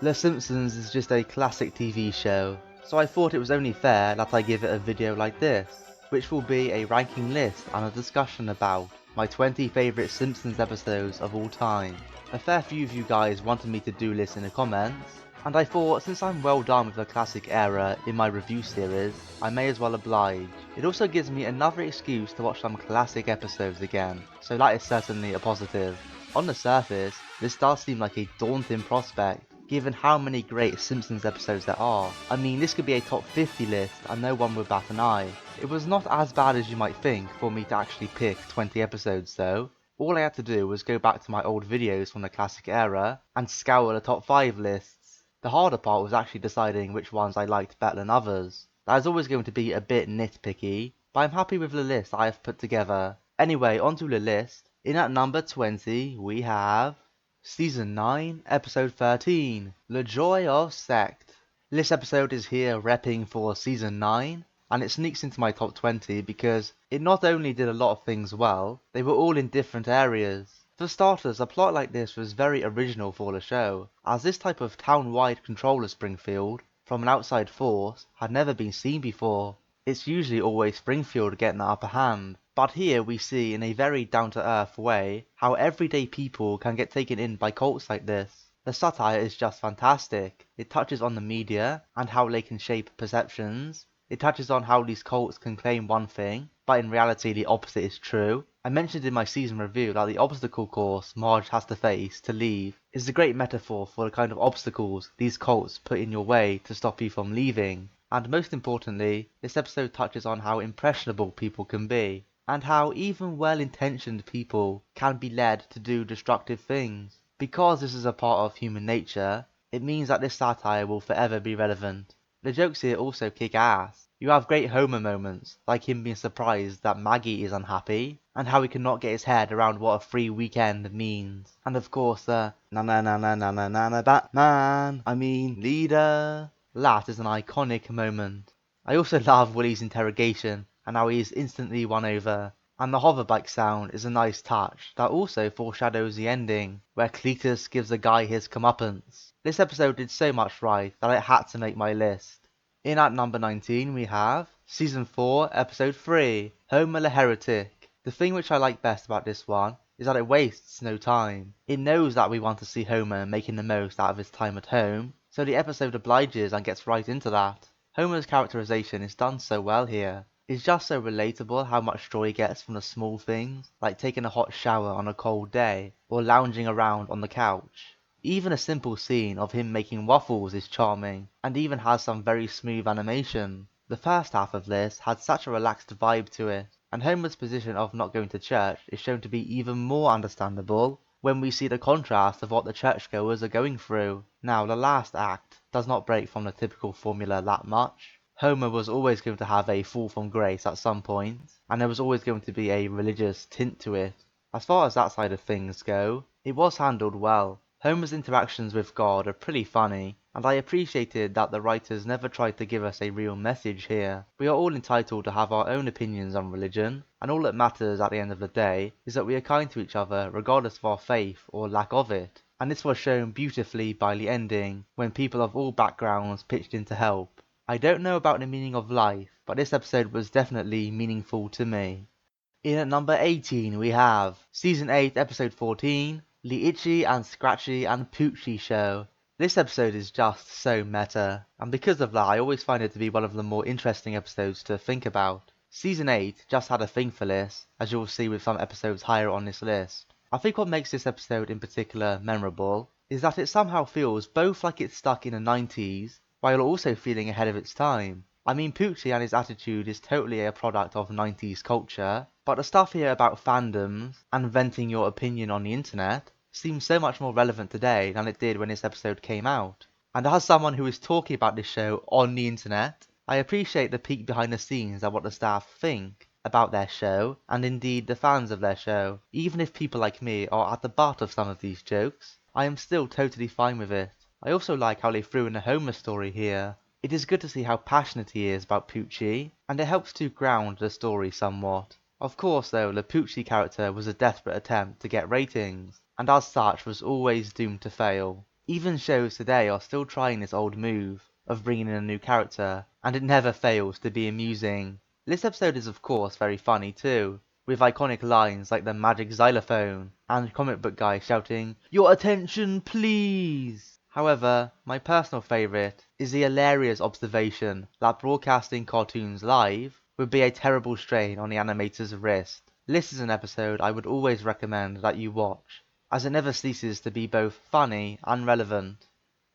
The Simpsons is just a classic TV show, so I thought it was only fair that I give it a video like this, which will be a ranking list and a discussion about my 20 favourite Simpsons episodes of all time. A fair few of you guys wanted me to do this in the comments, and I thought since I'm well done with the classic era in my review series, I may as well oblige. It also gives me another excuse to watch some classic episodes again, so that is certainly a positive. On the surface, this does seem like a daunting prospect, given how many great Simpsons episodes there are. I mean, this could be a top 50 list and no one would bat an eye. It was not as bad as you might think for me to actually pick 20 episodes though. All I had to do was go back to my old videos from the classic era and scour the top 5 lists. The harder part was actually deciding which ones I liked better than others. That is always going to be a bit nitpicky, but I'm happy with the list I have put together. Anyway, onto the list. In at number 20 we have Season 9, Episode 13, The Joy of Sect. This episode is here repping for Season 9, and it sneaks into my top 20 because it not only did a lot of things well, they were all in different areas. For starters, a plot like this was very original for the show, as this type of town-wide control of Springfield, from an outside force, had never been seen before. It's usually always Springfield getting the upper hand, but here we see in a very down-to-earth way how everyday people can get taken in by cults like this. The satire is just fantastic. It touches on the media and how they can shape perceptions. It touches on how these cults can claim one thing, but in reality the opposite is true. I mentioned in my season review that the obstacle course Marge has to face to leave is a great metaphor for the kind of obstacles these cults put in your way to stop you from leaving. And most importantly, this episode touches on how impressionable people can be, and how even well-intentioned people can be led to do destructive things. Because this is a part of human nature, it means that this satire will forever be relevant. The jokes here also kick ass. You have great Homer moments, like him being surprised that Maggie is unhappy, and how he cannot get his head around what a free weekend means. And of course the na na na na na na na na Batman, leader. That is an iconic moment. I also love Willie's interrogation, and how he is instantly won over. And the hoverbike sound is a nice touch that also foreshadows the ending, where Cletus gives the guy his comeuppance. This episode did so much right that it had to make my list. In at number 19 we have Season 4, Episode 3, Homer the Heretic. The thing which I like best about this one is that it wastes no time. It knows that we want to see Homer making the most out of his time at home, so the episode obliges and gets right into that. Homer's characterization is done so well here. It's just so relatable how much joy he gets from the small things, like taking a hot shower on a cold day, or lounging around on the couch. Even a simple scene of him making waffles is charming, and even has some very smooth animation. The first half of this had such a relaxed vibe to it, and Homer's position of not going to church is shown to be even more understandable when we see the contrast of what the churchgoers are going through. Now, the last act does not break from the typical formula that much. Homer was always going to have a fall from grace at some point, and there was always going to be a religious tint to it. As far as that side of things go, it was handled well. Homer's interactions with God are pretty funny, and I appreciated that the writers never tried to give us a real message here. We are all entitled to have our own opinions on religion, and all that matters at the end of the day is that we are kind to each other regardless of our faith or lack of it. And this was shown beautifully by the ending, when people of all backgrounds pitched in to help. I don't know about the meaning of life, but this episode was definitely meaningful to me. In at number 18 we have Season 8, Episode 14, The Itchy and Scratchy and Poochie Show. This episode is just so meta, and because of that I always find it to be one of the more interesting episodes to think about. Season 8 just had a thing for this, as you'll see with some episodes higher on this list. I think what makes this episode in particular memorable is that it somehow feels both like it's stuck in the 90s, while also feeling ahead of its time. I mean, Poochie and his attitude is totally a product of 90s culture, but the stuff here about fandoms and venting your opinion on the internet seems so much more relevant today than it did when this episode came out. And as someone who is talking about this show on the internet, I appreciate the peek behind the scenes at what the staff think about their show, and indeed the fans of their show. Even if people like me are at the butt of some of these jokes, I am still totally fine with it. I also like how they threw in a Homer story here. It is good to see how passionate he is about Poochie, and it helps to ground the story somewhat. Of course though, the Poochie character was a desperate attempt to get ratings, and as such was always doomed to fail. Even shows today are still trying this old move of bringing in a new character, and it never fails to be amusing. This episode is of course very funny too, with iconic lines like the magic xylophone, and comic book guy shouting, "Your attention please!" However, my personal favourite is the hilarious observation that broadcasting cartoons live would be a terrible strain on the animator's wrist. This is an episode I would always recommend that you watch, as it never ceases to be both funny and relevant.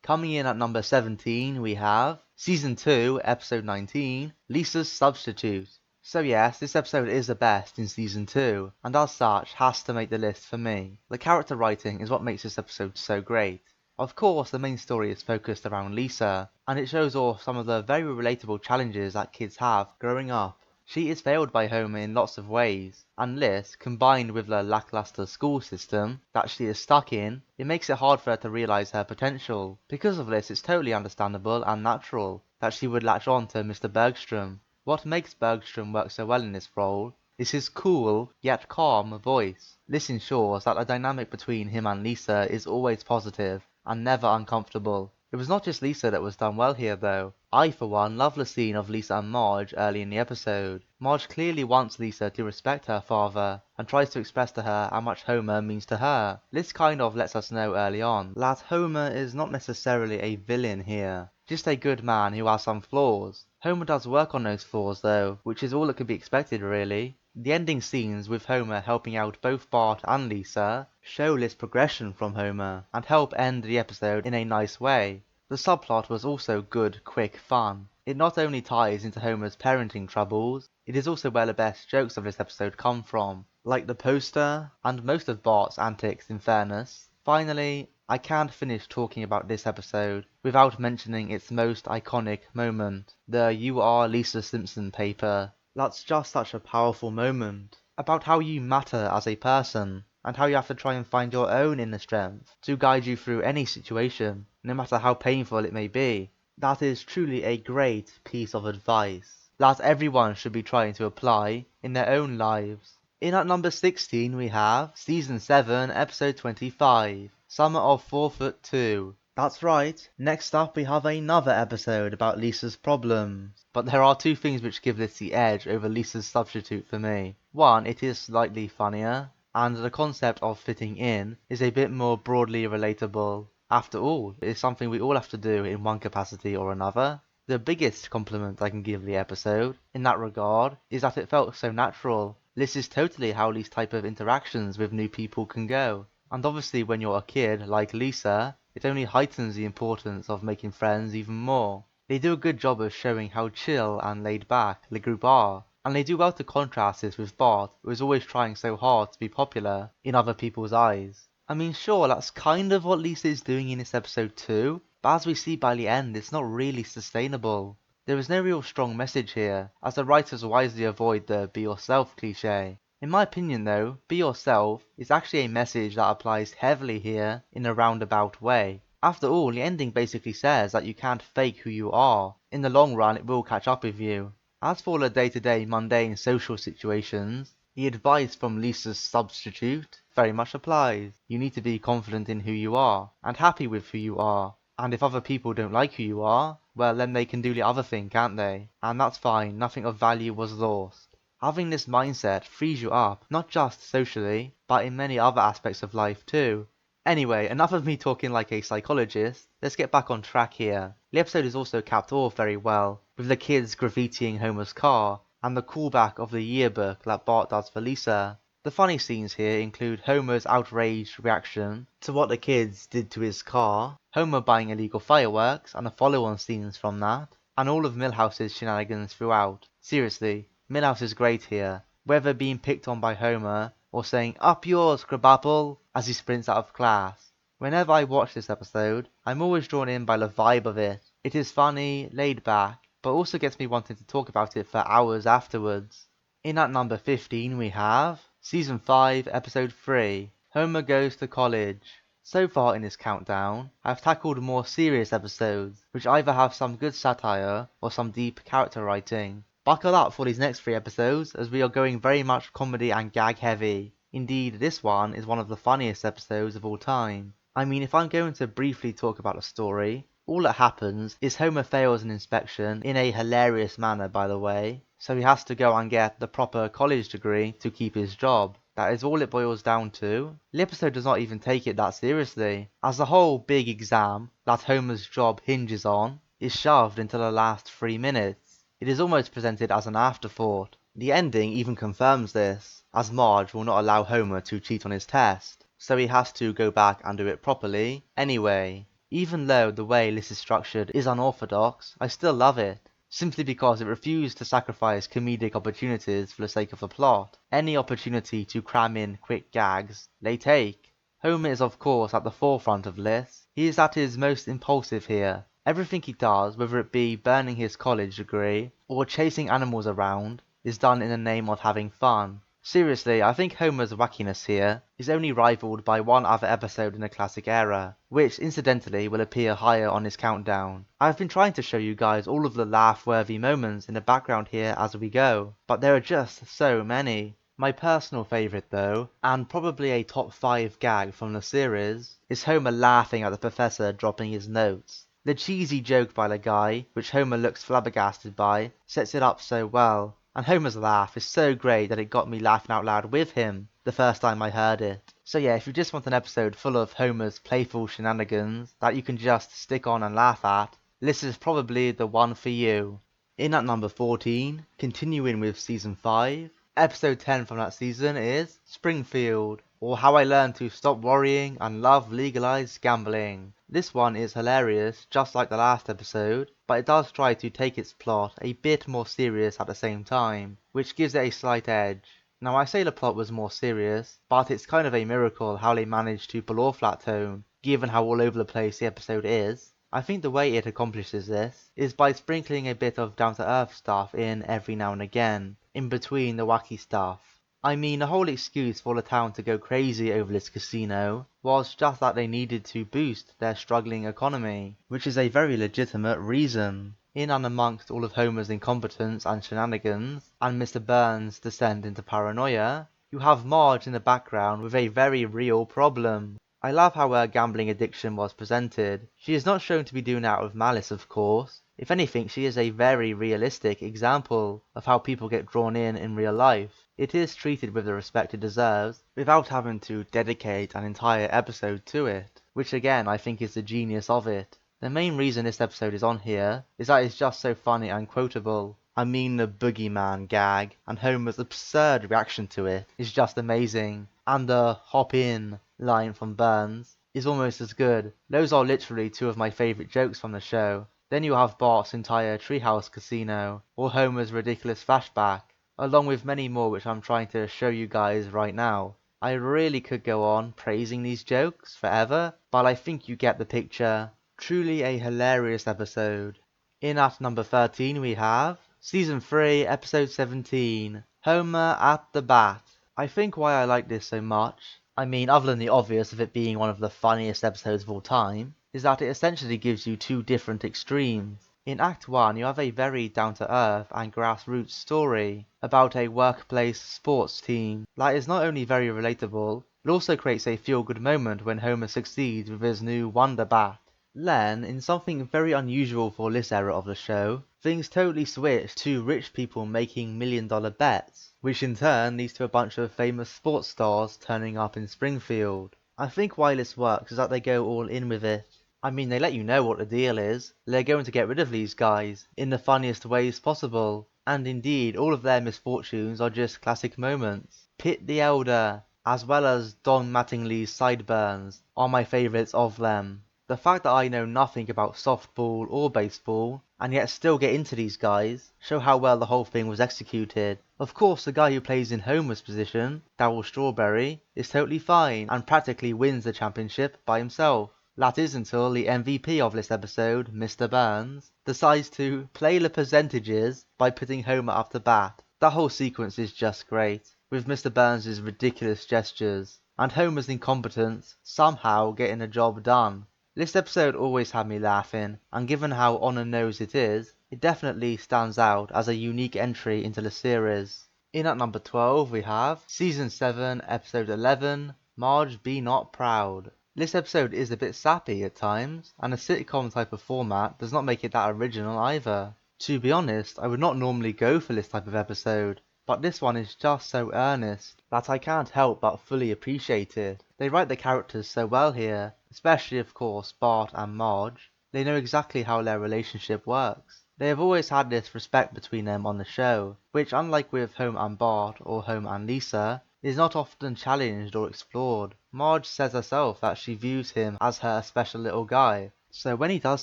Coming in at number 17 we have Season 2, Episode 19, Lisa's Substitute. So yes, this episode is the best in Season 2, and as such has to make the list for me. The character writing is what makes this episode so great. Of course, the main story is focused around Lisa, and it shows off some of the very relatable challenges that kids have growing up. She is failed by Homer in lots of ways, and this, combined with the lackluster school system that she is stuck in, it makes it hard for her to realise her potential. Because of this, it's totally understandable and natural that she would latch on to Mr. Bergstrom. What makes Bergstrom work so well in this role is his cool, yet calm voice. This ensures that the dynamic between him and Lisa is always positive and never uncomfortable. It was not just Lisa that was done well here though. I for one love the scene of Lisa and Marge early in the episode. Marge clearly wants Lisa to respect her father and tries to express to her how much Homer means to her. This kind of lets us know early on that Homer is not necessarily a villain here, just a good man who has some flaws. Homer does work on those flaws though, which is all that could be expected really. The ending scenes with Homer helping out both Bart and Lisa show this progression from Homer and help end the episode in a nice way. The subplot was also good, quick fun. It not only ties into Homer's parenting troubles, it is also where the best jokes of this episode come from, like the poster and most of Bart's antics in fairness. Finally, I can't finish talking about this episode without mentioning its most iconic moment, the "You Are Lisa Simpson" paper. That's just such a powerful moment about how you matter as a person and how you have to try and find your own inner strength to guide you through any situation, no matter how painful it may be. That is truly a great piece of advice that everyone should be trying to apply in their own lives. In at number 16 we have Season 7, Episode 25, Summer of 4'2". That's right, next up we have another episode about Lisa's problems. But there are two things which give this the edge over Lisa's Substitute for me. One, it is slightly funnier, and the concept of fitting in is a bit more broadly relatable. After all, it is something we all have to do in one capacity or another. The biggest compliment I can give the episode, in that regard, is that it felt so natural. This is totally how these type of interactions with new people can go. And obviously when you're a kid like Lisa, it only heightens the importance of making friends even more. They do a good job of showing how chill and laid back the group are, and they do well to contrast this with Bart, who is always trying so hard to be popular in other people's eyes. I mean sure, that's kind of what Lisa is doing in this episode too, but as we see by the end, it's not really sustainable. There is no real strong message here, as the writers wisely avoid the be yourself cliche. In my opinion though, be yourself is actually a message that applies heavily here in a roundabout way. After all, the ending basically says that you can't fake who you are. In the long run, it will catch up with you. As for the day-to-day mundane social situations, the advice from Lisa's Substitute very much applies. You need to be confident in who you are, and happy with who you are. And if other people don't like who you are, well then they can do the other thing, can't they? And that's fine, nothing of value was lost. Having this mindset frees you up, not just socially, but in many other aspects of life too. Anyway, enough of me talking like a psychologist, let's get back on track here. The episode is also capped off very well, with the kids graffitiing Homer's car, and the callback of the yearbook that Bart does for Lisa. The funny scenes here include Homer's outraged reaction to what the kids did to his car, Homer buying illegal fireworks and the follow-on scenes from that, and all of Milhouse's shenanigans throughout. Seriously, Milhouse is great here, whether being picked on by Homer or saying "Up yours, Crabapple" as he sprints out of class. Whenever I watch this episode, I'm always drawn in by the vibe of it. It is funny, laid back, but also gets me wanting to talk about it for hours afterwards. In at number 15 we have Season 5, Episode 3, Homer Goes to College. So far in this countdown, I've tackled more serious episodes, which either have some good satire or some deep character writing. Buckle up for these next 3 episodes, as we are going very much comedy and gag heavy. Indeed, this one is one of the funniest episodes of all time. I mean, if I'm going to briefly talk about the story, all that happens is Homer fails an inspection, in a hilarious manner by the way, so he has to go and get the proper college degree to keep his job. That is all it boils down to. The episode does not even take it that seriously, as the whole big exam that Homer's job hinges on is shoved into the last 3 minutes. It is almost presented as an afterthought. The ending even confirms this, as Marge will not allow Homer to cheat on his test, so he has to go back and do it properly anyway. Even though the way this is structured is unorthodox, I still love it, simply because it refused to sacrifice comedic opportunities for the sake of the plot. Any opportunity to cram in quick gags, they take. Homer is of course at the forefront of this. He is at his most impulsive here. Everything he does, whether it be burning his college degree or chasing animals around, is done in the name of having fun. Seriously, I think Homer's wackiness here is only rivaled by one other episode in the classic era, which incidentally will appear higher on his countdown. I've been trying to show you guys all of the laugh-worthy moments in the background here as we go, but there are just so many. My personal favourite though, and probably a top 5 gag from the series, is Homer laughing at the professor dropping his notes. The cheesy joke by the guy, which Homer looks flabbergasted by, sets it up so well. And Homer's laugh is so great that it got me laughing out loud with him the first time I heard it. So yeah, if you just want an episode full of Homer's playful shenanigans that you can just stick on and laugh at, this is probably the one for you. In at number 14, continuing with season 5, episode 10 from that season is Springfield, or How I Learned to Stop Worrying and Love Legalized Gambling. This one is hilarious, just like the last episode, but it does try to take its plot a bit more serious at the same time, which gives it a slight edge. Now I say the plot was more serious, but it's kind of a miracle how they managed to pull off that tone, given how all over the place the episode is. I think the way it accomplishes this is by sprinkling a bit of down-to-earth stuff in every now and again, in between the wacky stuff. I mean, the whole excuse for the town to go crazy over this casino was just that they needed to boost their struggling economy, which is a very legitimate reason. In and amongst all of Homer's incompetence and shenanigans, and Mr. Burns' descent into paranoia, you have Marge in the background with a very real problem. I love how her gambling addiction was presented. She is not shown to be doing it out of malice, of course. If anything, she is a very realistic example of how people get drawn in real life. It is treated with the respect it deserves, without having to dedicate an entire episode to it, which again I think is the genius of it. The main reason this episode is on here is that it's just so funny and quotable. I mean, the boogeyman gag and Homer's absurd reaction to it is just amazing, and the hop in line from Burns is almost as good. Those are literally two of my favourite jokes from the show. Then you have Bart's entire Treehouse casino, or Homer's ridiculous flashback, along with many more which I'm trying to show you guys right now. I really could go on praising these jokes forever, but I think you get the picture. Truly a hilarious episode. In at number 13 we have Season 3, Episode 17, Homer at the Bat. I think why I like this so much, I mean other than the obvious of it being one of the funniest episodes of all time, is that it essentially gives you two different extremes. In Act 1 you have a very down-to-earth and grassroots story about a workplace sports team that is not only very relatable, it also creates a feel-good moment when Homer succeeds with his new Wonder Bat. Then, in something very unusual for this era of the show, things totally switch to rich people making million-dollar bets, which in turn leads to a bunch of famous sports stars turning up in Springfield. I think why this works is that they go all in with it. I mean, they let you know what the deal is. They're going to get rid of these guys in the funniest ways possible. And indeed, all of their misfortunes are just classic moments. Pitt the Elder, as well as Don Mattingly's sideburns, are my favourites of them. The fact that I know nothing about softball or baseball, and yet still get into these guys, show how well the whole thing was executed. Of course, the guy who plays in Homer's position, Darryl Strawberry, is totally fine, and practically wins the championship by himself. That is until the MVP of this episode, Mr. Burns, decides to play the percentages by putting Homer up to bat. That whole sequence is just great, with Mr. Burns' ridiculous gestures, and Homer's incompetence somehow getting the job done. This episode always had me laughing, and given how on the nose it is, it definitely stands out as a unique entry into the series. In at number 12 we have Season 7, Episode 11, Marge Be Not Proud. This episode is a bit sappy at times, and a sitcom type of format does not make it that original either. To be honest, I would not normally go for this type of episode, but this one is just so earnest that I can't help but fully appreciate it. They write the characters so well here, especially of course Bart and Marge. They know exactly how their relationship works. They have always had this respect between them on the show, which unlike with Homer and Bart or Homer and Lisa, is not often challenged or explored. Marge says herself that she views him as her special little guy, so when he does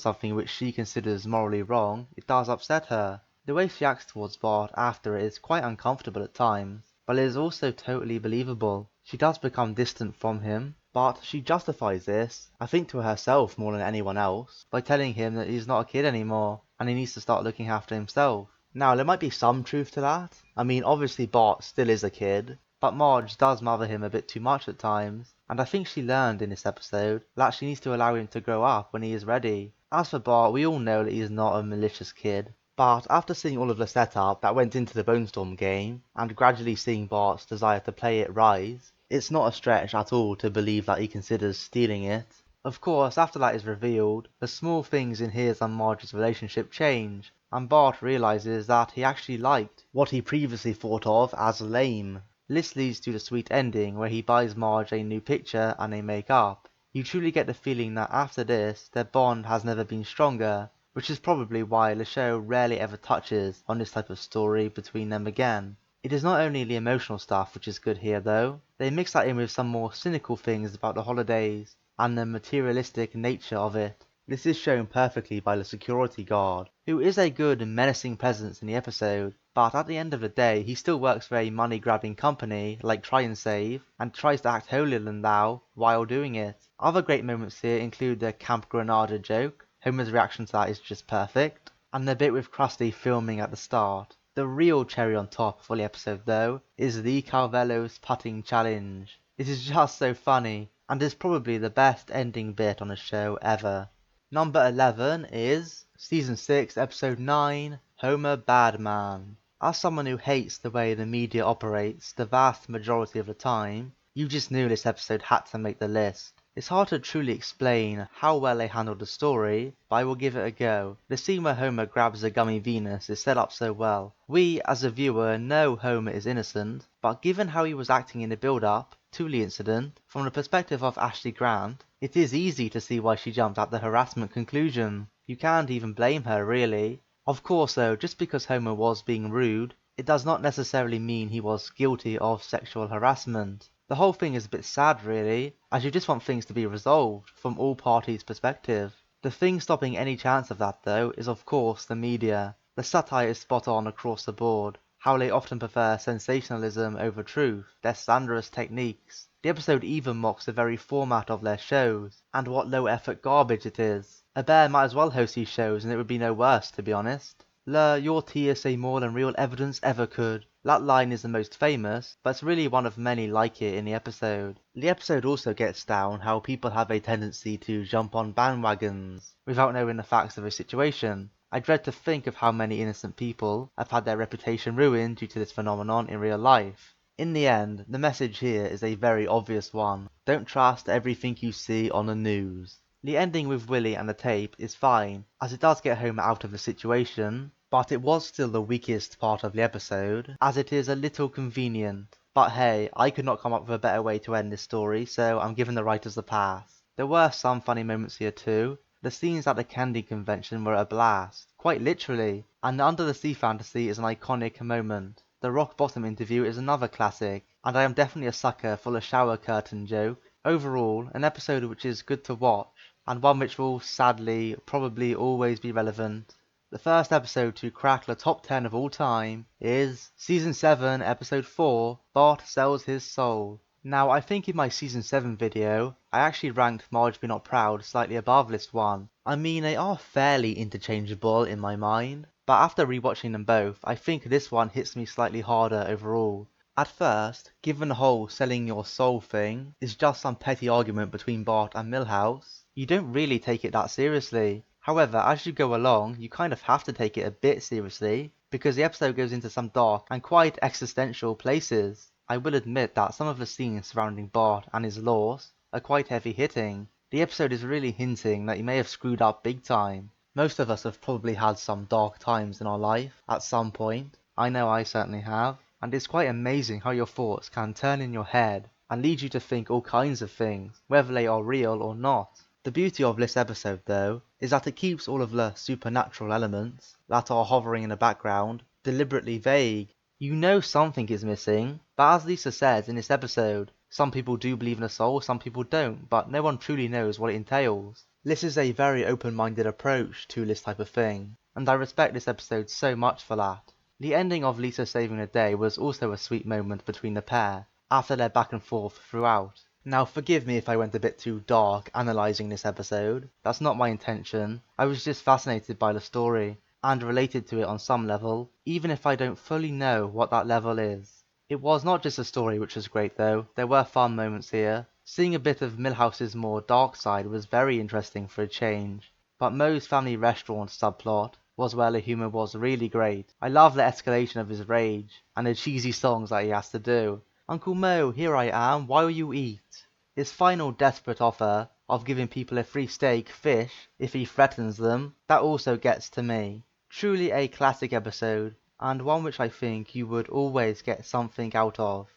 something which she considers morally wrong, it does upset her. The way she acts towards Bart after it is quite uncomfortable at times, but it is also totally believable. She does become distant from him, but she justifies this, I think to herself more than anyone else, by telling him that he's not a kid anymore, and he needs to start looking after himself. Now, there might be some truth to that. I mean, obviously Bart still is a kid, but Marge does mother him a bit too much at times, and I think she learned in this episode that she needs to allow him to grow up when he is ready. As for Bart, we all know that he is not a malicious kid, but after seeing all of the setup that went into the Bone Storm game, and gradually seeing Bart's desire to play it rise, it's not a stretch at all to believe that he considers stealing it. Of course, after that is revealed, the small things in his and Marge's relationship change, and Bart realizes that he actually liked what he previously thought of as lame. This leads to the sweet ending where he buys Marge a new picture and they make up. You truly get the feeling that after this, their bond has never been stronger, which is probably why the show rarely ever touches on this type of story between them again. It is not only the emotional stuff which is good here though, they mix that in with some more cynical things about the holidays and the materialistic nature of it. This is shown perfectly by the security guard, who is a good and menacing presence in the episode, but at the end of the day he still works for a money-grabbing company like Try and Save, and tries to act holier than thou while doing it. Other great moments here include the Camp Granada joke, Homer's reaction to that is just perfect, and the bit with Krusty filming at the start. The real cherry on top for the episode though is the Calvello's putting challenge. It is just so funny, and is probably the best ending bit on a show ever. Number 11 is Season 6, Episode 9, Homer Badman. As someone who hates the way the media operates the vast majority of the time, you just knew this episode had to make the list. It's hard to truly explain how well they handled the story, but I will give it a go. The scene where Homer grabs a gummy Venus is set up so well. We, as a viewer, know Homer is innocent, but given how he was acting in the build-up to the incident, from the perspective of Ashley Grant, it is easy to see why she jumped at the harassment conclusion. You can't even blame her, really. Of course though, just because Homer was being rude, it does not necessarily mean he was guilty of sexual harassment. The whole thing is a bit sad really, as you just want things to be resolved from all parties' perspective. The thing stopping any chance of that though is of course the media. The satire is spot on across the board. How they often prefer sensationalism over truth, their slanderous techniques. The episode even mocks the very format of their shows, and what low effort garbage it is. A bear might as well host these shows and it would be no worse, to be honest. Your tears say more than real evidence ever could. That line is the most famous, but it's really one of many like it in the episode. The episode also gets down how people have a tendency to jump on bandwagons without knowing the facts of a situation. I dread to think of how many innocent people have had their reputation ruined due to this phenomenon in real life. In the end, the message here is a very obvious one. Don't trust everything you see on the news. The ending with Willie and the tape is fine, as it does get Homer out of the situation, but it was still the weakest part of the episode, as it is a little convenient. But hey, I could not come up with a better way to end this story, so I'm giving the writers a pass. There were some funny moments here too. The scenes at the candy convention were a blast, quite literally, and the under the sea fantasy is an iconic moment. The rock bottom interview is another classic, and I am definitely a sucker for the shower curtain joke. Overall, an episode which is good to watch, and one which will sadly probably always be relevant. The first episode to crack the top 10 of all time is Season 7, Episode 4, Bart Sells His Soul. Now, I think in my Season 7 video, I actually ranked Marge Be Not Proud slightly above this one. I mean, they are fairly interchangeable in my mind, but after rewatching them both, I think this one hits me slightly harder overall. At first, given the whole selling your soul thing is just some petty argument between Bart and Milhouse, you don't really take it that seriously. However, as you go along, you kind of have to take it a bit seriously, because the episode goes into some dark and quite existential places. I will admit that some of the scenes surrounding Bart and his loss are quite heavy hitting, The episode is really hinting that you may have screwed up big time. Most of us have probably had some dark times in our life at some point. I know I certainly have. And it's quite amazing how your thoughts can turn in your head and lead you to think all kinds of things, whether they are real or not. The beauty of this episode, though, is that it keeps all of the supernatural elements that are hovering in the background deliberately vague. You know something is missing, but as Lisa says in this episode, some people do believe in a soul, some people don't, but no one truly knows what it entails. This is a very open-minded approach to this type of thing, and I respect this episode so much for that. The ending of Lisa saving the day was also a sweet moment between the pair, after their back and forth throughout. Now forgive me if I went a bit too dark analysing this episode, that's not my intention. I was just fascinated by the story, and related to it on some level, even if I don't fully know what that level is. It was not just the story which was great though, there were fun moments here. Seeing a bit of Milhouse's more dark side was very interesting for a change, but Moe's family restaurant subplot was where the humour was really great. I love the escalation of his rage, and the cheesy songs that he has to do. Uncle Mo, here I am, why will you eat? His final desperate offer of giving people a free steak, fish, if he threatens them, that also gets to me. Truly a classic episode, and one which I think you would always get something out of.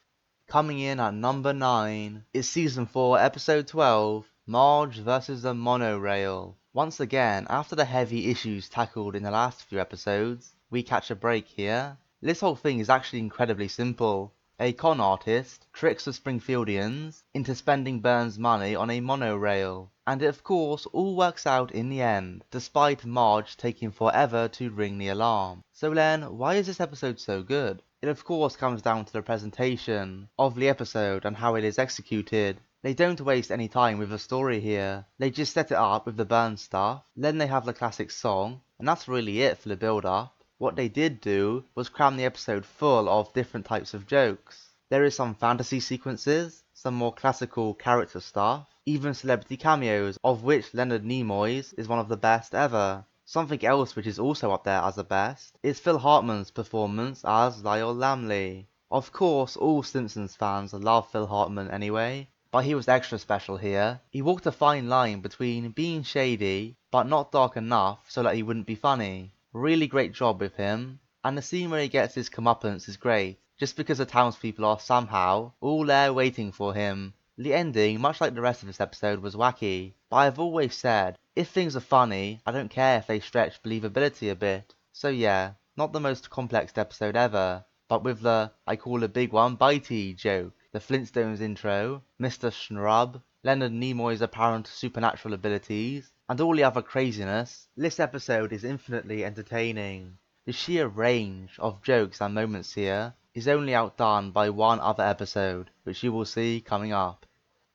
Coming in at number 9 is Season 4, Episode 12, Marge vs. the Monorail. Once again, after the heavy issues tackled in the last few episodes, we catch a break here. This whole thing is actually incredibly simple. A con artist tricks the Springfieldians into spending Burns' money on a monorail, and it of course all works out in the end, despite Marge taking forever to ring the alarm. So then, why is this episode so good? It of course comes down to the presentation of the episode and how it is executed. They don't waste any time with the story here. They just set it up with the Burns stuff, then they have the classic song, and that's really it for the build up. What they did do was cram the episode full of different types of jokes. There is some fantasy sequences, some more classical character stuff, even celebrity cameos, of which Leonard Nimoy's is one of the best ever. Something else which is also up there as the best is Phil Hartman's performance as Lyle Lamley. Of course, all Simpsons fans love Phil Hartman anyway, but he was extra special here. He walked a fine line between being shady, but not dark enough so that he wouldn't be funny. Really great job with him, and the scene where he gets his comeuppance is great, just because the townspeople are somehow all there waiting for him. The ending, much like the rest of this episode, was wacky, but I've always said, if things are funny, I don't care if they stretch believability a bit. So yeah, not the most complex episode ever, but with the I call a big one bitey joke, the Flintstones intro, Mr. Schnrub, Leonard Nimoy's apparent supernatural abilities, and all the other craziness, this episode is infinitely entertaining. The sheer range of jokes and moments here is only outdone by one other episode, which you will see coming up.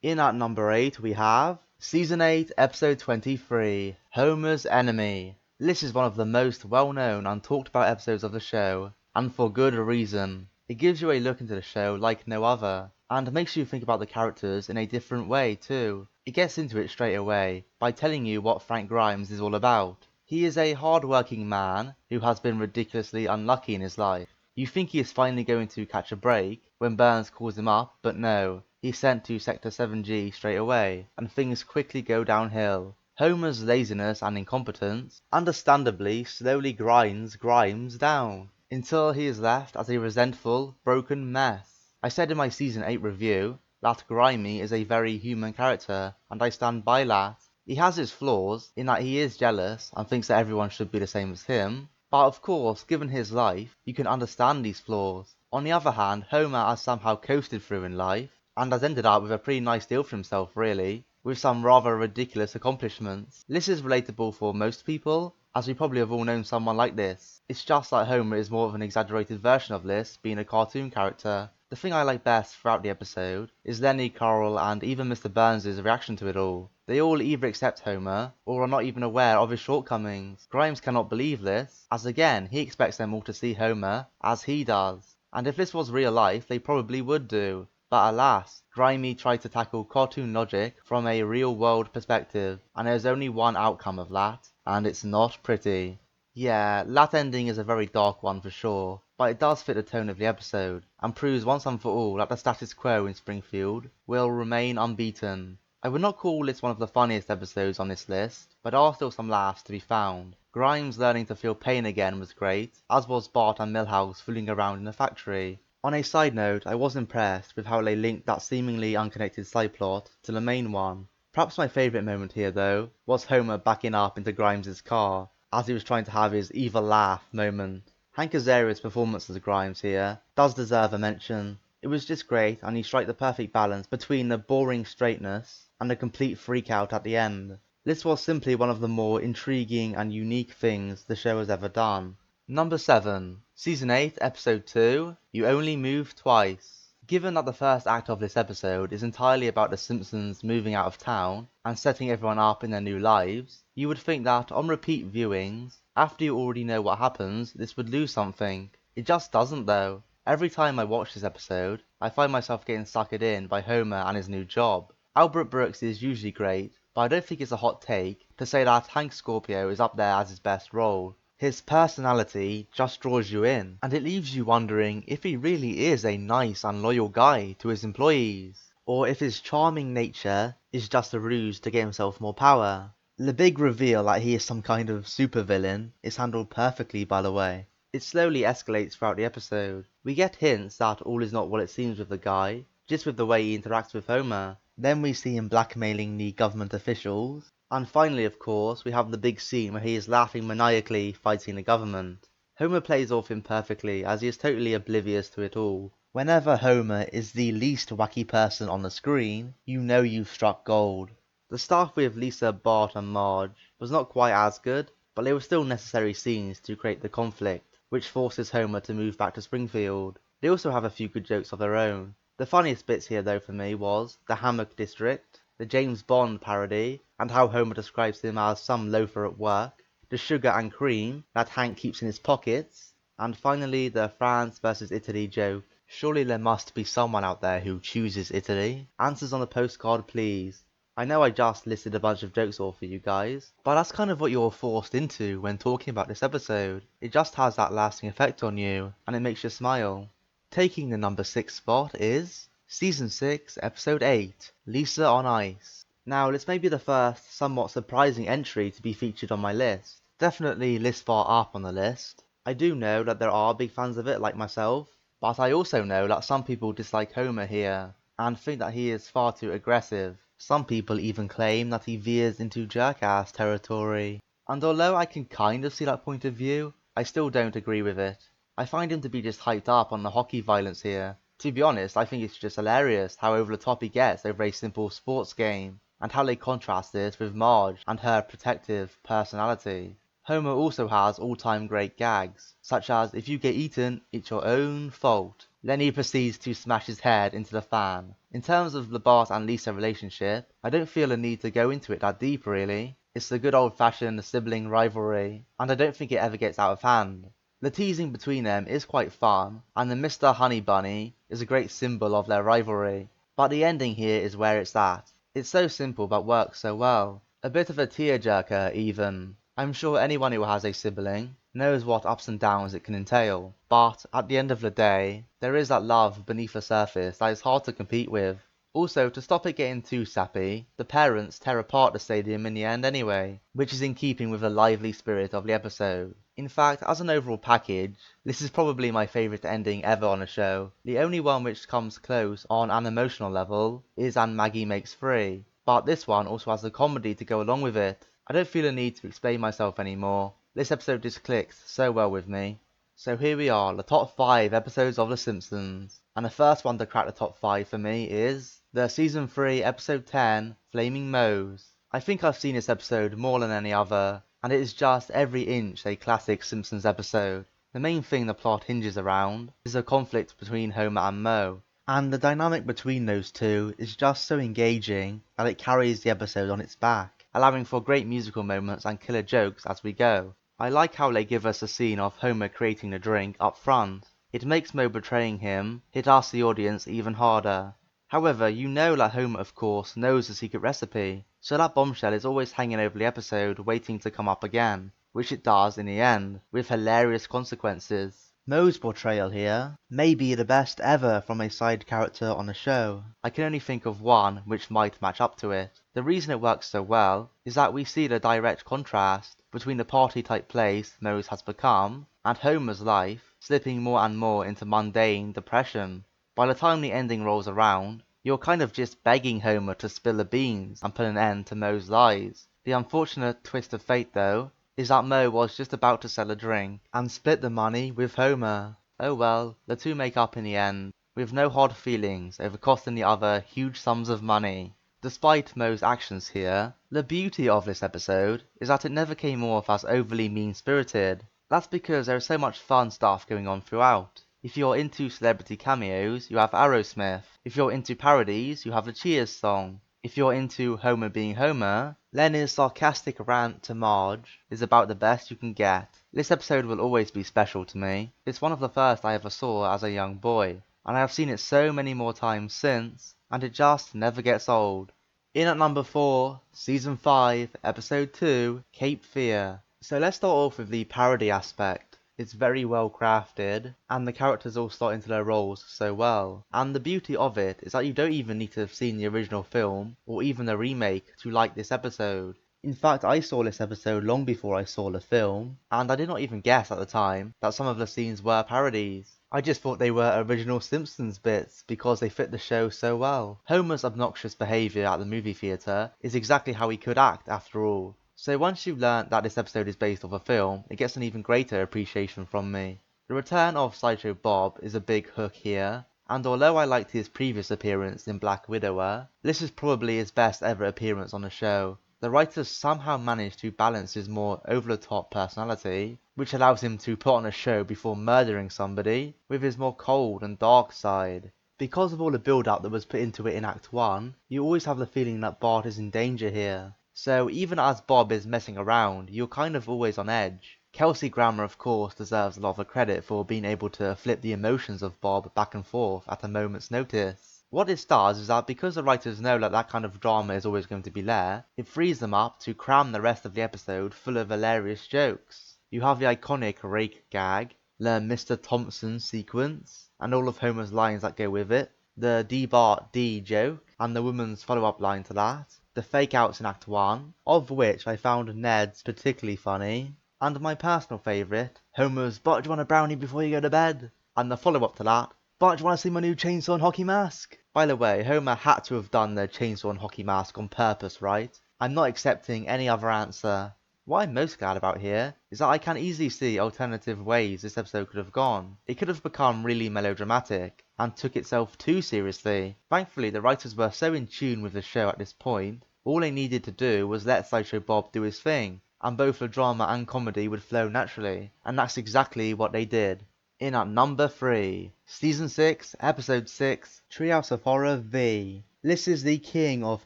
In at number 8 we have Season 8, Episode 23, Homer's Enemy. This is one of the most well-known and talked about episodes of the show, and for good reason. It gives you a look into the show like no other, and makes you think about the characters in a different way too. It gets into it straight away by telling you what Frank Grimes is all about. He is a hard-working man who has been ridiculously unlucky in his life. You think he is finally going to catch a break when Burns calls him up, but no, he's sent to Sector 7G straight away, and things quickly go downhill. Homer's laziness and incompetence understandably slowly grinds Grimes down, until he is left as a resentful, broken mess. I said in my Season 8 review that Grimy is a very human character, and I stand by that. He has his flaws, in that he is jealous and thinks that everyone should be the same as him, but of course, given his life, you can understand these flaws. On the other hand, Homer has somehow coasted through in life, and has ended up with a pretty nice deal for himself really, with some rather ridiculous accomplishments. This is relatable for most people, as we probably have all known someone like this. It's just that Homer is more of an exaggerated version of this, being a cartoon character. The thing I like best throughout the episode is Lenny, Carl, and even Mr. Burns' reaction to it all. They all either accept Homer, or are not even aware of his shortcomings. Grimes cannot believe this, as again, he expects them all to see Homer as he does. And if this was real life, they probably would do. But alas, Grimy tried to tackle cartoon logic from a real world perspective, and there's only one outcome of that, and it's not pretty. Yeah, that ending is a very dark one for sure, but it does fit the tone of the episode, and proves once and for all that the status quo in Springfield will remain unbeaten. I would not call this one of the funniest episodes on this list, but there are still some laughs to be found. Grimes learning to feel pain again was great, as was Bart and Milhouse fooling around in the factory. On a side note, I was impressed with how they linked that seemingly unconnected side plot to the main one. Perhaps my favourite moment here though, was Homer backing up into Grimes' car, as he was trying to have his evil laugh moment. Hank Azaria's performance as Grimes here does deserve a mention. It was just great, and he struck the perfect balance between the boring straightness and the complete freakout at the end. This was simply one of the more intriguing and unique things the show has ever done. Number 7. Season 8, Episode 2, You Only Move Twice. Given that the first act of this episode is entirely about the Simpsons moving out of town and setting everyone up in their new lives, you would think that on repeat viewings, after you already know what happens, this would lose something. It just doesn't though. Every time I watch this episode, I find myself getting suckered in by Homer and his new job. Albert Brooks is usually great, but I don't think it's a hot take to say that Hank Scorpio is up there as his best role. His personality just draws you in, and it leaves you wondering if he really is a nice and loyal guy to his employees, or if his charming nature is just a ruse to get himself more power. The big reveal that he is some kind of supervillain is handled perfectly, by the way. It slowly escalates throughout the episode. We get hints that all is not what it seems with the guy, just with the way he interacts with Homer. Then we see him blackmailing the government officials. And finally, of course, we have the big scene where he is laughing maniacally fighting the government. Homer plays off him perfectly, as he is totally oblivious to it all. Whenever Homer is the least wacky person on the screen, you know you've struck gold. The stuff with Lisa, Bart and Marge was not quite as good, but they were still necessary scenes to create the conflict, which forces Homer to move back to Springfield. They also have a few good jokes of their own. The funniest bits here though for me was the Hammock District, the James Bond parody, and how Homer describes him as some loafer at work, the sugar and cream that Hank keeps in his pockets, and finally the France versus Italy joke. Surely there must be someone out there who chooses Italy. Answers on the postcard please. I know I just listed a bunch of jokes all for you guys, but that's kind of what you're forced into when talking about this episode. It just has that lasting effect on you, and it makes you smile. Taking the number 6 spot is Season 6, Episode 8, Lisa on Ice. Now, this may be the first, somewhat surprising entry to be featured on my list. Definitely this far up on the list. I do know that there are big fans of it like myself, but I also know that some people dislike Homer here, and think that he is far too aggressive. Some people even claim that he veers into jerk-ass territory. And although I can kind of see that point of view, I still don't agree with it. I find him to be just hyped up on the hockey violence here. To be honest, I think it's just hilarious how over the top he gets over a simple sports game, and how they contrast this with Marge and her protective personality. Homer also has all-time great gags, such as if you get eaten, it's your own fault. Then he proceeds to smash his head into the fan. In terms of the Bart and Lisa relationship, I don't feel a need to go into it that deep really. It's the good old-fashioned sibling rivalry, and I don't think it ever gets out of hand. The teasing between them is quite fun, and the Mr. Honey Bunny is a great symbol of their rivalry. But the ending here is where it's at. It's so simple but works so well. A bit of a tearjerker even. I'm sure anyone who has a sibling knows what ups and downs it can entail. But at the end of the day, there is that love beneath the surface that is hard to compete with. Also, to stop it getting too sappy, the parents tear apart the stadium in the end anyway, which is in keeping with the lively spirit of the episode. In fact, as an overall package, this is probably my favourite ending ever on a show. The only one which comes close on an emotional level is And Maggie Makes Free, but this one also has the comedy to go along with it. I don't feel a need to explain myself anymore. This episode just clicks so well with me. So here we are, the top 5 episodes of The Simpsons. And the first one to crack the top 5 for me is the Season 3 Episode 10, Flaming Moe's. I think I've seen this episode more than any other, and it is just every inch a classic Simpsons episode. The main thing the plot hinges around is a conflict between Homer and Moe, and the dynamic between those two is just so engaging that it carries the episode on its back, allowing for great musical moments and killer jokes as we go. I like how they give us a scene of Homer creating the drink up front. It makes Moe betraying him hit us the audience even harder. However, you know that Homer of course knows the secret recipe, so that bombshell is always hanging over the episode waiting to come up again, which it does in the end, with hilarious consequences. Moe's portrayal here may be the best ever from a side character on a show. I can only think of one which might match up to it. The reason it works so well is that we see the direct contrast between the party-type place Moe's has become and Homer's life slipping more and more into mundane depression. By the time the ending rolls around, you're kind of just begging Homer to spill the beans and put an end to Moe's lies. The unfortunate twist of fate, though, is that Moe was just about to sell a drink and split the money with Homer. Oh well, the two make up in the end, with no hard feelings over costing the other huge sums of money. Despite Moe's actions here, the beauty of this episode is that it never came off as overly mean-spirited. That's because there is so much fun stuff going on throughout. If you're into celebrity cameos, you have Aerosmith. If you're into parodies, you have the Cheers song. If you're into Homer being Homer, Lenny's sarcastic rant to Marge is about the best you can get. This episode will always be special to me. It's one of the first I ever saw as a young boy, and I have seen it so many more times since, and it just never gets old. In at number 4, Season 5, Episode 2, Cape Fear. So let's start off with the parody aspect. It's very well crafted, and the characters all slot into their roles so well. And the beauty of it is that you don't even need to have seen the original film, or even the remake, to like this episode. In fact, I saw this episode long before I saw the film, and I did not even guess at the time that some of the scenes were parodies. I just thought they were original Simpsons bits because they fit the show so well. Homer's obnoxious behaviour at the movie theatre is exactly how he could act after all. So once you've learnt that this episode is based off a film, it gets an even greater appreciation from me. The return of Sideshow Bob is a big hook here, and although I liked his previous appearance in Black Widower, this is probably his best ever appearance on the show. The writers somehow managed to balance his more over-the-top personality, which allows him to put on a show before murdering somebody, with his more cold and dark side. Because of all the build-up that was put into it in Act 1, you always have the feeling that Bart is in danger here. So even as Bob is messing around, you're kind of always on edge. Kelsey Grammer of course deserves a lot of the credit for being able to flip the emotions of Bob back and forth at a moment's notice. What this does is that because the writers know that kind of drama is always going to be there, it frees them up to cram the rest of the episode full of hilarious jokes. You have the iconic rake gag, the Mr. Thompson sequence, and all of Homer's lines that go with it, the D Bart D joke, and the woman's follow-up line to that, the fake-outs in Act 1, of which I found Ned's particularly funny, and my personal favourite, Homer's "Bart, do you want a brownie before you go to bed?" and the follow-up to that, "Bart, do you want to see my new chainsaw and hockey mask?" By the way, Homer had to have done the chainsaw and hockey mask on purpose, right? I'm not accepting any other answer. What I'm most glad about here is that I can easily see alternative ways this episode could have gone. It could have become really melodramatic, and took itself too seriously. Thankfully, the writers were so in tune with the show at this point, all they needed to do was let Sideshow Bob do his thing, and both the drama and comedy would flow naturally, and that's exactly what they did. In at number 3, Season 6, Episode 6, Treehouse of Horror V. This is the king of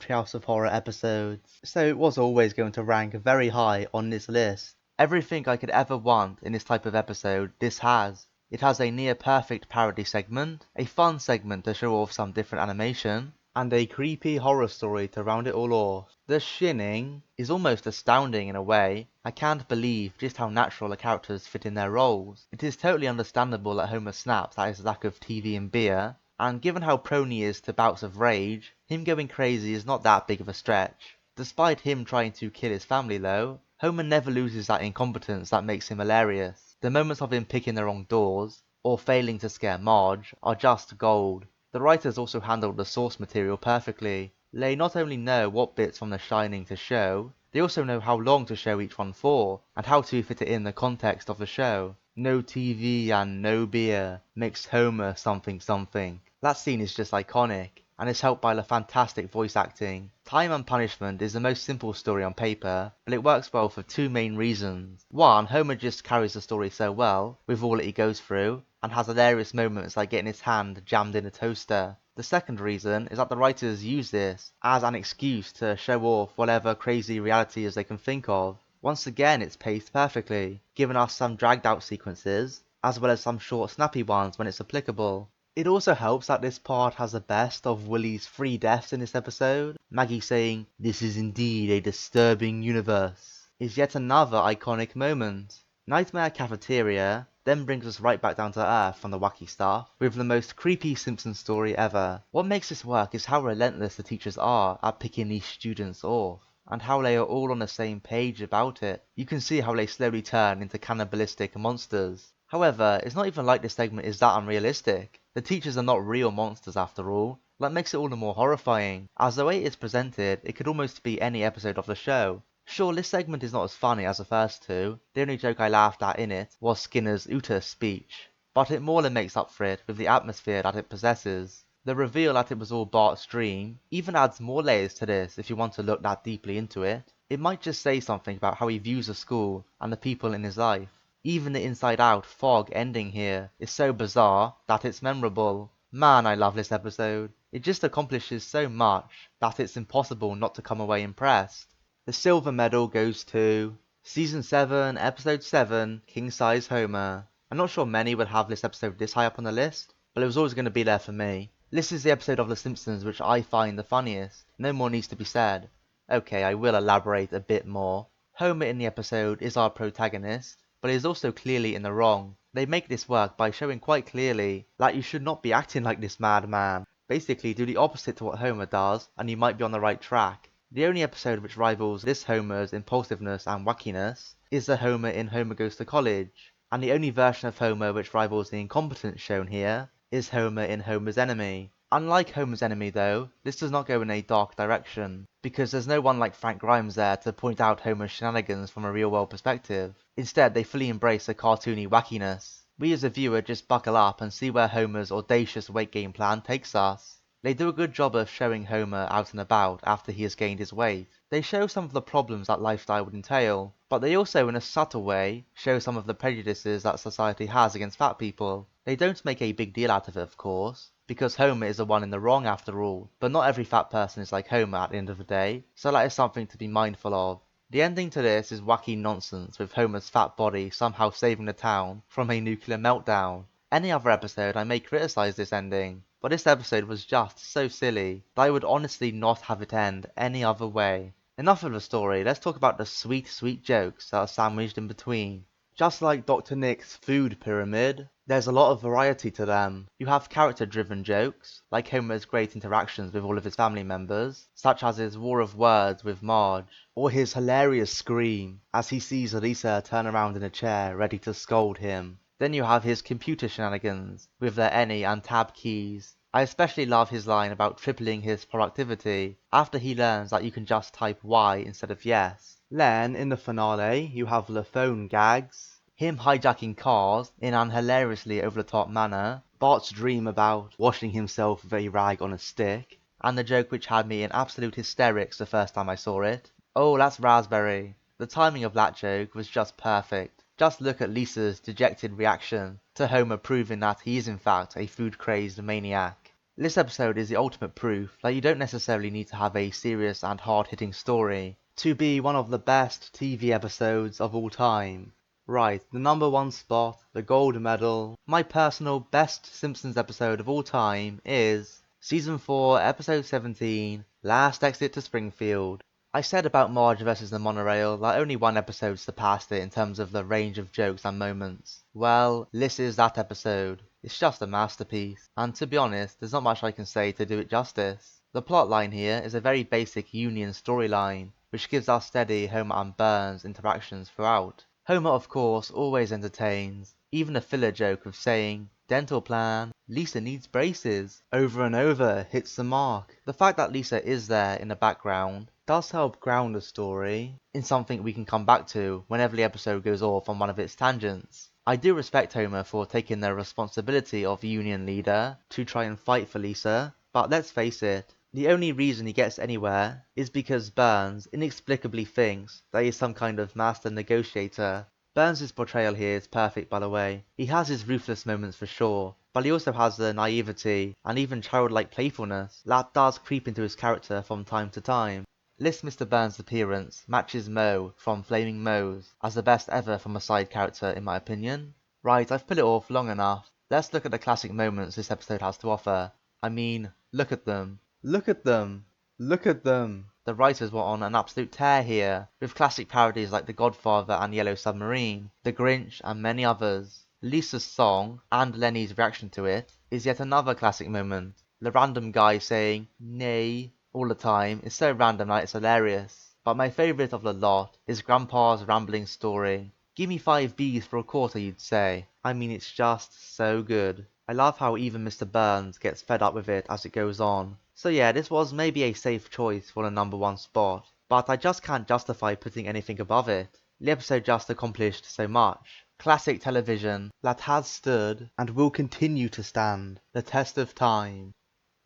Treehouse of Horror episodes, so it was always going to rank very high on this list. Everything I could ever want in this type of episode, this has. It has a near perfect parody segment, a fun segment to show off some different animation, and a creepy horror story to round it all off. The shinning is almost astounding in a way. I can't believe just how natural the characters fit in their roles. It is totally understandable that Homer snaps at his lack of TV and beer, and given how prone he is to bouts of rage, him going crazy is not that big of a stretch. Despite him trying to kill his family though, Homer never loses that incompetence that makes him hilarious. The moments of him picking the wrong doors, or failing to scare Marge, are just gold. The writers also handled the source material perfectly. They not only know what bits from The Shining to show, they also know how long to show each one for, and how to fit it in the context of the show. No TV and no beer makes Homer something something. That scene is just iconic, and is helped by the fantastic voice acting. Time and Punishment is the most simple story on paper, but it works well for two main reasons. One, Homer just carries the story so well, with all that he goes through, and has hilarious moments like getting his hand jammed in a toaster. The second reason is that the writers use this as an excuse to show off whatever crazy realities they can think of. Once again, it's paced perfectly, giving us some dragged out sequences, as well as some short snappy ones when it's applicable. It also helps that this part has the best of Willie's 3 deaths in this episode. Maggie saying, "This is indeed a disturbing universe," is yet another iconic moment. Nightmare Cafeteria then brings us right back down to earth from the wacky stuff, with the most creepy Simpsons story ever. What makes this work is how relentless the teachers are at picking these students off, and how they are all on the same page about it. You can see how they slowly turn into cannibalistic monsters. However, it's not even like this segment is that unrealistic. The teachers are not real monsters after all. That makes it all the more horrifying, as the way it is presented, it could almost be any episode of the show. Sure, this segment is not as funny as the first two. The only joke I laughed at in it was Skinner's Uterus speech, but it more than makes up for it with the atmosphere that it possesses. The reveal that it was all Bart's dream even adds more layers to this if you want to look that deeply into it. It might just say something about how he views the school and the people in his life. Even the Inside Out fog ending here is so bizarre that it's memorable. Man, I love this episode. It just accomplishes so much that it's impossible not to come away impressed. The silver medal goes to Season 7, Episode 7, King Size Homer. I'm not sure many would have this episode this high up on the list, but it was always going to be there for me. This is the episode of The Simpsons which I find the funniest. No more needs to be said. Okay, I will elaborate a bit more. Homer in the episode is our protagonist, but he is also clearly in the wrong. They make this work by showing quite clearly that you should not be acting like this madman. Basically, do the opposite to what Homer does, and you might be on the right track. The only episode which rivals this Homer's impulsiveness and wackiness is the Homer in Homer Goes to College, and the only version of Homer which rivals the incompetence shown here is Homer in Homer's Enemy. Unlike Homer's Enemy though, this does not go in a dark direction, because there's no one like Frank Grimes there to point out Homer's shenanigans from a real world perspective. Instead, they fully embrace the cartoony wackiness. We as a viewer just buckle up and see where Homer's audacious weight gain plan takes us. They do a good job of showing Homer out and about after he has gained his weight. They show some of the problems that lifestyle would entail, but they also in a subtle way show some of the prejudices that society has against fat people. They don't make a big deal out of it, of course, because Homer is the one in the wrong after all, but not every fat person is like Homer at the end of the day, so that is something to be mindful of. The ending to this is wacky nonsense with Homer's fat body somehow saving the town from a nuclear meltdown. Any other episode I may criticize this ending, but this episode was just so silly that I would honestly not have it end any other way. Enough of the story, let's talk about the sweet, sweet jokes that are sandwiched in between. Just like Dr. Nick's food pyramid, there's a lot of variety to them. You have character-driven jokes, like Homer's great interactions with all of his family members, such as his war of words with Marge, or his hilarious scream as he sees Lisa turn around in a chair ready to scold him. Then you have his computer shenanigans, with their any and tab keys. I especially love his line about tripling his productivity, after he learns that you can just type Y instead of yes. Then, in the finale, you have the phone gags, him hijacking cars in an hilariously over-the-top manner, Bart's dream about washing himself with a rag on a stick, and the joke which had me in absolute hysterics the first time I saw it. Oh, that's raspberry. The timing of that joke was just perfect. Just look at Lisa's dejected reaction to Homer proving that he is in fact a food-crazed maniac. This episode is the ultimate proof that you don't necessarily need to have a serious and hard-hitting story to be one of the best TV episodes of all time. Right, the number one spot, the gold medal, my personal best Simpsons episode of all time is Season 4, Episode 17, Last Exit to Springfield. I said about Marge vs. the Monorail that only one episode surpassed it in terms of the range of jokes and moments. Well, this is that episode. It's just a masterpiece, and to be honest, there's not much I can say to do it justice. The plotline here is a very basic Union storyline, which gives us steady Homer and Burns interactions throughout. Homer, of course, always entertains. Even a filler joke of saying, dental plan, Lisa needs braces, over and over hits the mark. The fact that Lisa is there in the background does help ground the story in something we can come back to whenever the episode goes off on one of its tangents. I do respect Homer for taking the responsibility of Union leader to try and fight for Lisa, but let's face it, the only reason he gets anywhere is because Burns inexplicably thinks that he is some kind of master negotiator. Burns' portrayal here is perfect, by the way. He has his ruthless moments for sure, but he also has the naivety and even childlike playfulness that does creep into his character from time to time. This Mr. Burns' appearance matches Moe from Flaming Moe's as the best ever from a side character in my opinion. Right, I've put it off long enough. Let's look at the classic moments this episode has to offer. I mean, look at them. Look at them. Look at them. The writers were on an absolute tear here, with classic parodies like The Godfather and Yellow Submarine, The Grinch and many others. Lisa's song, and Lenny's reaction to it, is yet another classic moment. The random guy saying, "nay," all the time is so random that it's hilarious. But my favourite of the lot is Grandpa's rambling story. Gimme 5 Bs for a quarter, you'd say. I mean, it's just so good. I love how even Mr. Burns gets fed up with it as it goes on. So yeah, this was maybe a safe choice for the #1 spot, but I just can't justify putting anything above it. The episode just accomplished so much. Classic television that has stood and will continue to stand the test of time.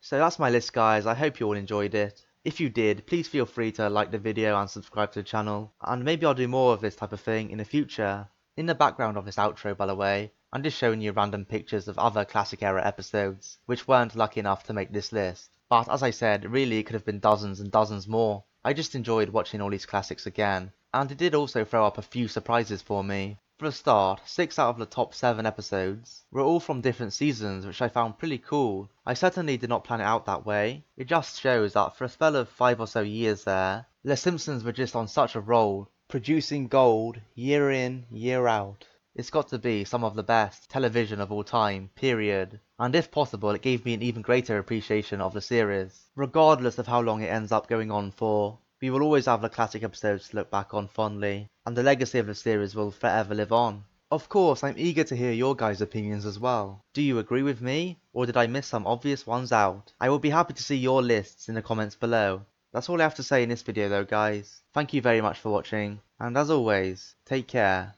So that's my list, guys. I hope you all enjoyed it. If you did, please feel free to like the video and subscribe to the channel, and maybe I'll do more of this type of thing in the future. In the background of this outro, by the way, I'm just showing you random pictures of other classic era episodes, which weren't lucky enough to make this list. But as I said, really it could have been dozens and dozens more. I just enjoyed watching all these classics again, and it did also throw up a few surprises for me. For a start, 6 out of the top 7 episodes were all from different seasons, which I found pretty cool. I certainly did not plan it out that way. It just shows that for a spell of 5 or so years there, The Simpsons were just on such a roll, producing gold year in, year out. It's got to be some of the best television of all time, period. And if possible, it gave me an even greater appreciation of the series. Regardless of how long it ends up going on for, we will always have the classic episodes to look back on fondly, and the legacy of the series will forever live on. Of course, I'm eager to hear your guys' opinions as well. Do you agree with me, or did I miss some obvious ones out? I will be happy to see your lists in the comments below. That's all I have to say in this video though, guys. Thank you very much for watching, and as always, take care.